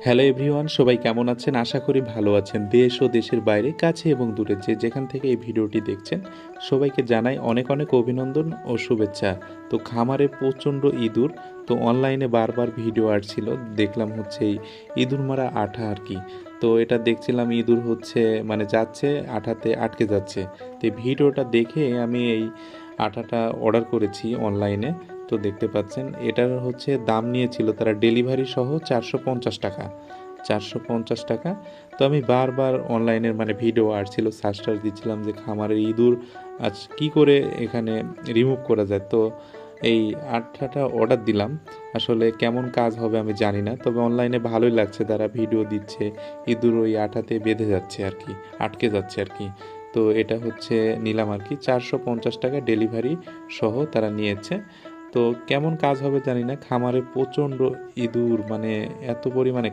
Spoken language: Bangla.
হ্যালো এভরিওয়ান, সবাই কেমন আছেন? আশা করি ভালো আছেন। দেশ ও দেশের বাইরে, কাছে এবং দূরে যেখান থেকে এই ভিডিওটি দেখছেন, সবাইকে জানাই অনেক অনেক অভিনন্দন ও শুভেচ্ছা। তো খামারে প্রচণ্ড ইঁদুর, তো অনলাইনে বারবার ভিডিও আসছিল, দেখলাম হচ্ছে এই ইঁদুর মারা আঠা আর কি। তো এটা দেখছিলাম ইঁদুর হচ্ছে মানে যাচ্ছে আঠাতে আটকে যাচ্ছে। তো এই ভিডিওটা দেখে আমি এই আটাটা অর্ডার করেছি অনলাইনে। তো দেখতে পাচ্ছেন এটার হচ্ছে দাম নিয়েছিল তারা ডেলিভারি সহ 450 টাকা। 450 টাকা। তো আমি বারবার অনলাইনের মানে ভিডিও আসছিল, সার্চ টার্চ দিচ্ছিলাম যে খামারের ইঁদুর আজ কী করে এখানে রিমুভ করা যায়। তো এই আটাটা অর্ডার দিলাম। আসলে কেমন কাজ হবে আমি জানি না, তবে অনলাইনে ভালোই লাগছে, তারা ভিডিও দিচ্ছে ইঁদুর ওই আঠাতে বেঁধে যাচ্ছে আর কি, আটকে যাচ্ছে আর কি। তো এটা হচ্ছে নিলাম আর কি, 450 টাকা ডেলিভারি সহ তারা নিয়েছে। তো কেমন কাজ হবে জানি না, খামারে প্রচণ্ড ইঁদুর, মানে এত পরিমাণে